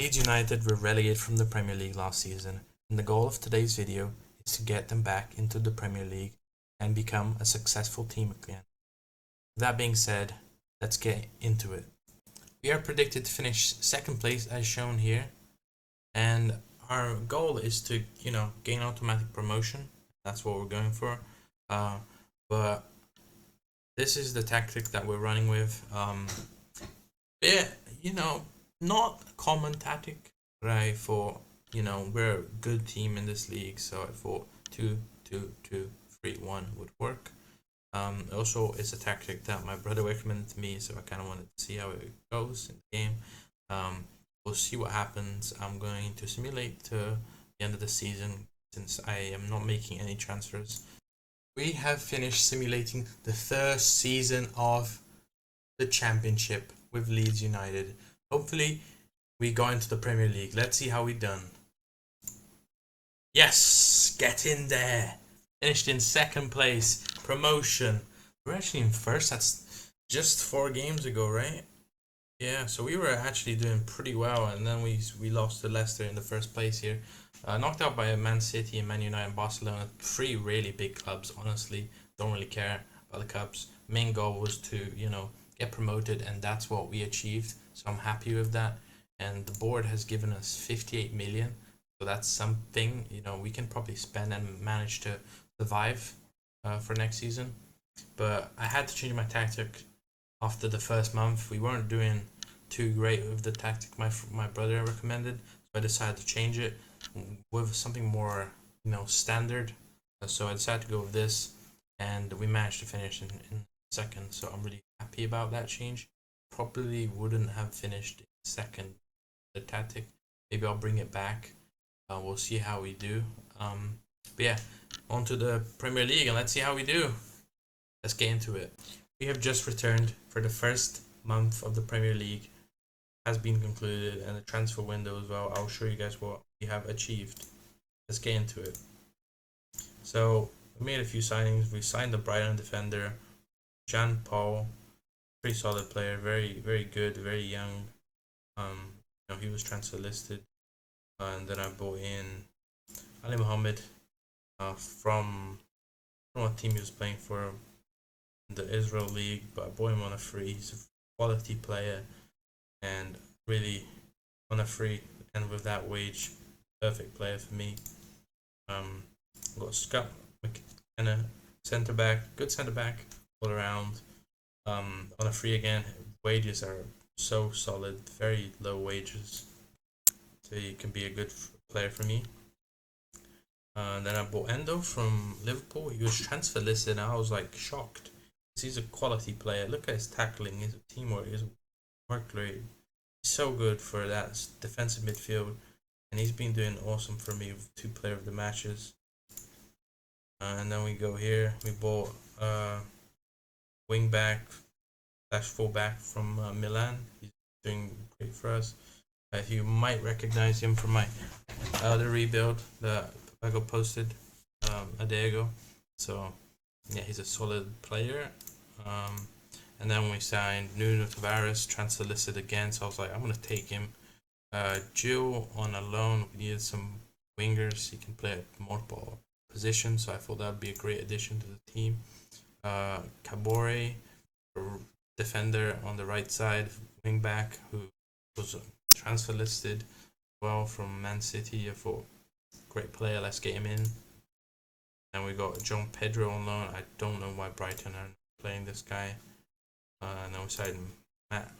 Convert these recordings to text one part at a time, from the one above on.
Leeds United were relegated from the Premier League last season, and the goal of today's video is to get them back into the Premier League and become a successful team again. With that being said, let's get into it. We are predicted to finish second place as shown here, and our goal is to, gain automatic promotion. That's what we're going for. But this is the tactic that we're running with. Not a common tactic, but I thought, we're a good team in this league, so I thought 2-2-2-3-1 would work. Also, it's a tactic that my brother recommended to me, so I kind of wanted to see how it goes in the game. We'll see what happens. I'm going to simulate to the end of the season since I am not making any transfers. We have finished simulating the first season of the Championship with Leeds United. Hopefully, we go into the Premier League. Let's see how we done. Yes, get in there. Finished in second place. Promotion. We're actually in first. That's just 4 games ago, right? Yeah, so we were actually doing pretty well, and then we lost to Leicester in the first place here. Knocked out by Man City and Man United and Barcelona. 3 really big clubs, honestly. Don't really care about the Cubs. Main goal was to, get promoted, and that's what we achieved. So I'm happy with that. And the board has given us 58 million. So that's something, we can probably spend and manage to survive for next season. But I had to change my tactic after the first month. We weren't doing too great with the tactic my brother recommended. So I decided to change it with something more, standard. So I decided to go with this, and we managed to finish in second. So I'm really happy about that change. Probably wouldn't have finished second the tactic. Maybe I'll bring it back. We'll see how we do. But yeah, on to the Premier League, and let's see how we do. Let's get into it. We have just returned for the first month of the Premier League. Has been concluded, and the transfer window as well. I'll show you guys what we have achieved. Let's get into it. So we made a few signings. We signed the Brighton defender, Jean Paul. Pretty solid player, very, very good, very young. He was transfer listed, and then I bought in Ali Mohammed from I don't know what team he was playing for in the Israel League, but I bought him on a free. He's a quality player, and really on a free, and with that wage, perfect player for me. Got Scott McKenna, centre back, good centre back all around. On a free again. Wages are so solid, very low wages, so he can be a good player for me. Then I bought Endo from Liverpool. He was transfer listed, and I was like shocked. He's a quality player. Look at his tackling, his teamwork, his work rate. He's so good for that defensive midfield, and he's been doing awesome for me with 2 player of the matches. And then we go here. We bought wing back / fullback from Milan. He's doing great for us. You might recognize him from my other rebuild that I got posted a day ago. So yeah, he's a solid player. And then we signed Nuno Tavares, transfer listed again. So I was like, I'm gonna take him. Jill on a loan. We needed some wingers. He can play at multiple positions, so I thought that would be a great addition to the team. Kabore, defender on the right side, wing back, who was transfer listed well from Man City. I thought, great player, let's get him in. And we got John Pedro on loan. I don't know why Brighton are playing this guy. And then we signed Matt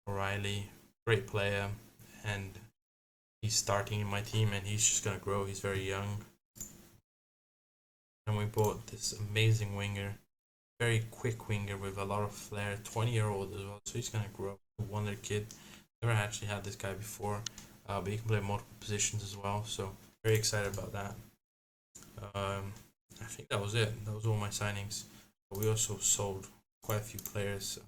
O'Reilly, great player, and he's starting in my team, and he's just gonna grow. He's very young. And we bought this amazing winger, very quick winger with a lot of flair, 20-year-old as well, so he's gonna grow. A wonder kid. Never actually had this guy before, but he can play multiple positions as well. So very excited about that. I think that was it. That was all my signings. But we also sold quite a few players.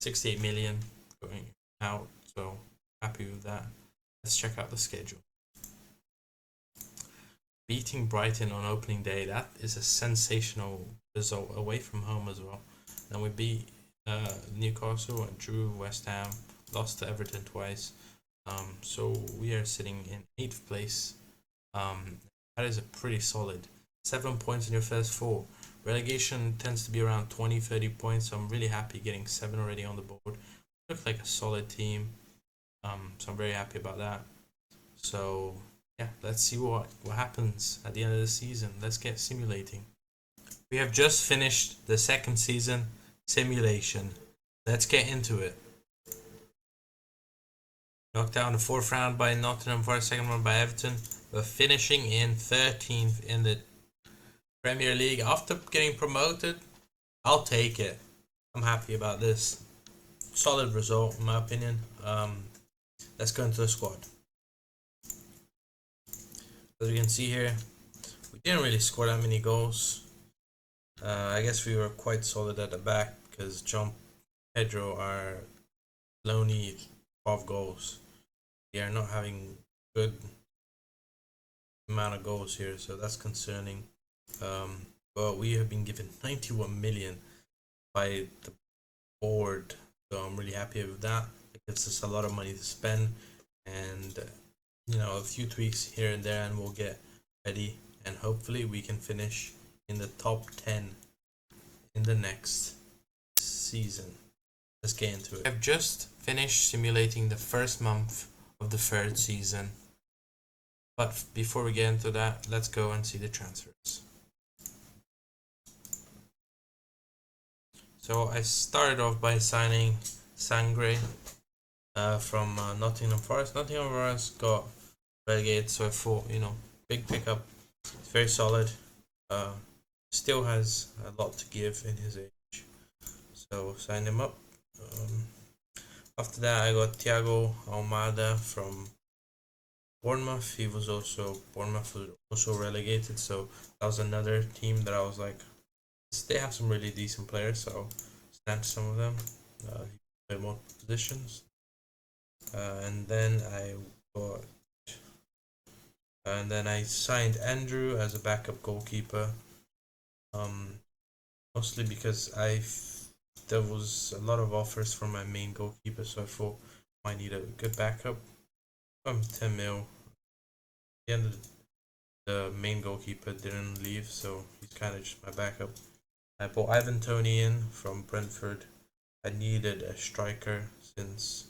68 million going out, so happy with that. Let's check out the schedule. Beating Brighton on opening day, that is a sensational result away from home as well. Then we beat Newcastle and drew West Ham, lost to Everton twice. So we are sitting in 8th place. That is a pretty solid 7 points in your first 4. Relegation tends to be around 20-30 points, so I'm really happy getting 7 already on the board. Look like a solid team. So I'm very happy about that. So yeah, let's see what happens at the end of the season. Let's get simulating. We have just finished the second season simulation. Let's get into it. Knocked out in the 4th round by Nottingham Forest, second round by Everton. We're finishing in 13th in the Premier League after getting promoted. I'll take it. I'm happy about this. Solid result in my opinion. Let's go into the squad. As you can see here, we didn't really score that many goals. I guess we were quite solid at the back because John Pedro are only 12 goals. We are not having good amount of goals here, so that's concerning. But we have been given 91 million by the board, so I'm really happy with that. It gives us a lot of money to spend, and a few tweaks here and there, and we'll get ready, and hopefully we can finish in the top 10 in the next season. Let's get into it. I've just finished simulating the first month of the 3rd season, but before we get into that, let's go and see the transfers. So I started off by signing Sangre from Nottingham Forest. Nottingham Forest got relegated, so I thought, big pickup. It's very solid. Still has a lot to give in his age, so signed him up. After that, I got Thiago Almada from Bournemouth. Bournemouth was also relegated, so that was another team that I was like, they have some really decent players, so snatch some of them. He played more positions, and then I signed Andrew as a backup goalkeeper. Mostly because there was a lot of offers for my main goalkeeper, so I thought I need a good backup. 10 mil. At the end of the main goalkeeper didn't leave, so he's kind of just my backup. I bought Ivan Toney in from Brentford. I needed a striker since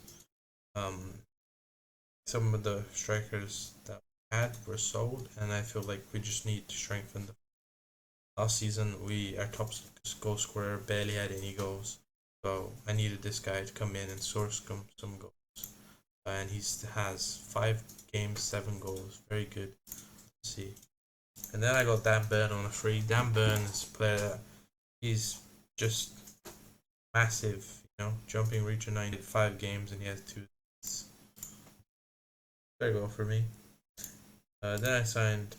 some of the strikers that we had were sold, and I feel like we just need to strengthen them. Last season, our top goal scorer barely had any goals, so I needed this guy to come in and source some goals. And he has 5 games, 7 goals. Very good. Let's see. And then I got Dan Burn on a free. Dan Burn is a player that he's just massive, jumping reach of 95 games, and he has 2 assists. Very well for me. Then I signed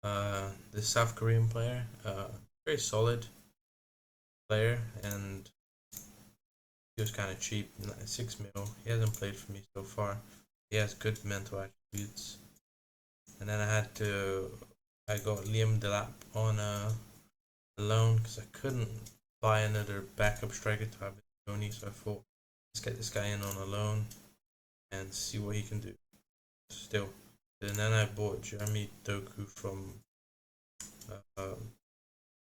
the South Korean player, very solid player, and he was kind of cheap, 6 mil. He hasn't played for me so far. He has good mental attributes. And then I got Liam Delap on a loan because I couldn't buy another backup striker to have Tony, so I thought, let's get this guy in on a loan and see what he can do. Still. And then I bought Jeremy Doku from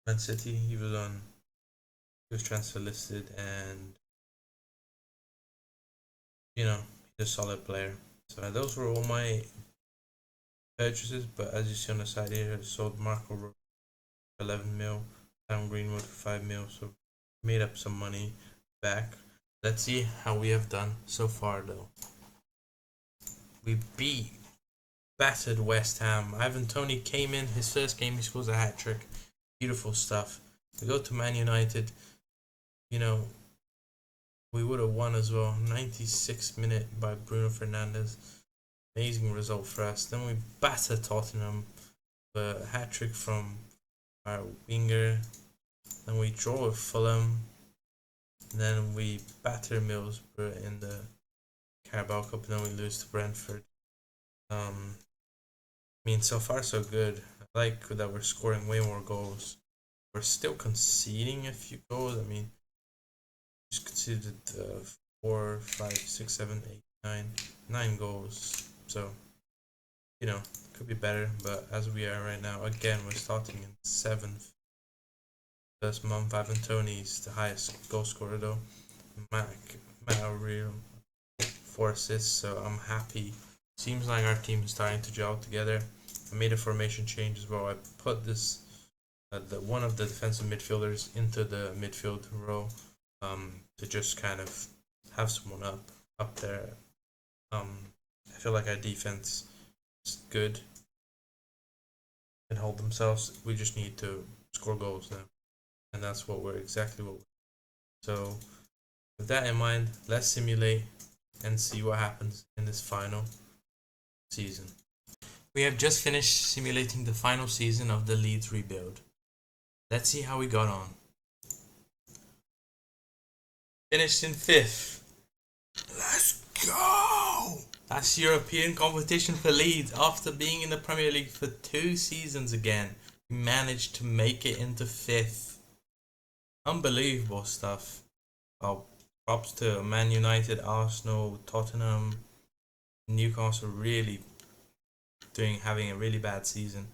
Man City. He was transfer listed, and he's a solid player. So those were all my purchases, but as you see on the side here, I sold Marco Rose for 11 mil, Sam Greenwood for 5 mil, so made up some money back. Let's see how we have done so far though. We battered West Ham. Ivan Toney came in, his first game he scores a hat-trick. Beautiful stuff. We go to Man United, we would have won as well. 96th minute by Bruno Fernandes. Amazing result for us. Then we batter Tottenham, a hat-trick from our winger. Then we draw with Fulham. And then we batter Middlesbrough in the Carabao Cup, and then we lose to Brentford. So far so good. I like that we're scoring way more goals. We're still conceding a few goals. Just conceded 4, 5, 6, 7, 8, 9 goals. So, you know, could be better, but as we are right now, again, we're starting in 7th. This month, Ivan Tony's the highest goal scorer though. Matt Real 4 assists, so I'm happy. Seems like our team is starting to gel together. I made a formation change as well. I put this one of the defensive midfielders into the midfield row to just kind of have someone up there. I feel like our defense is good, can hold themselves. We just need to score goals now, and that's exactly what. So with that in mind, let's simulate and see what happens in this final season. We have just finished simulating the final season of the Leeds rebuild. Let's see how we got on. Finished in 5th. Let's go! That's European competition for Leeds. After being in the Premier League for 2 seasons again, we managed to make it into 5th. Unbelievable stuff. Oh, props to Man United, Arsenal, Tottenham, Newcastle really having a really bad season.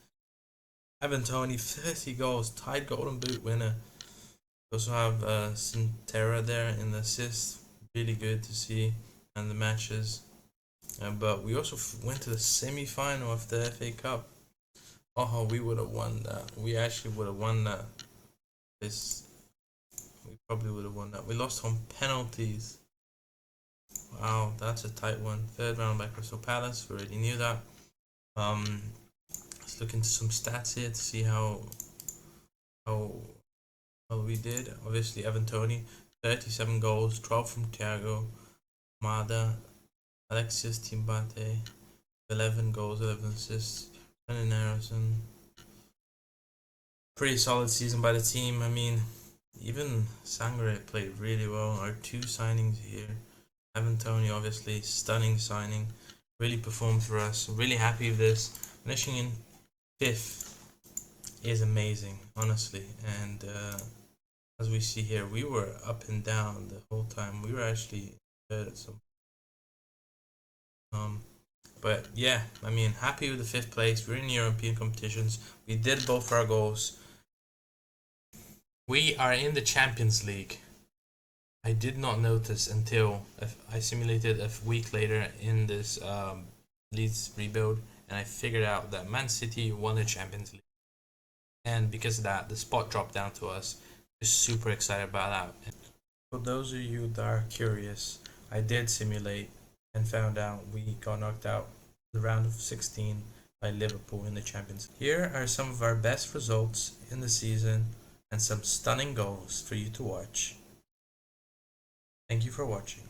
Ivan Toney, 30 goals, tied Golden Boot winner. We also have Sintera there in the assist. Really good to see, and the matches. But we also went to the semi-final of the FA Cup. Oh, we would have won that. We actually would have won that. We probably would have won that. We lost on penalties. Wow, that's a tight one. 3rd round by Crystal Palace. We already knew that. Let's look into some stats here to see how we did. Obviously, Evan Toney, 37 goals, 12 from Thiago, Mada, Alexius Timbate, 11 goals, 11 assists, Brennan Harrison. Pretty solid season by the team. I mean, even Sangre played really well. Our 2 signings here. Evan Toney, obviously, stunning signing. Really performed for us. Really happy with this. Finishing in 5th is amazing, honestly. And as we see here, we were up and down the whole time. We were actually third at some. But yeah, I mean, happy with the 5th place. We're in European competitions. We did both our goals. We are in the Champions League. I did not notice until I simulated a week later in this Leeds rebuild, and I figured out that Man City won the Champions League. And because of that, the spot dropped down to us. Just super excited about that. For those of you that are curious, I did simulate and found out we got knocked out in the round of 16 by Liverpool in the Champions League. Here are some of our best results in the season and some stunning goals for you to watch. Thank you for watching.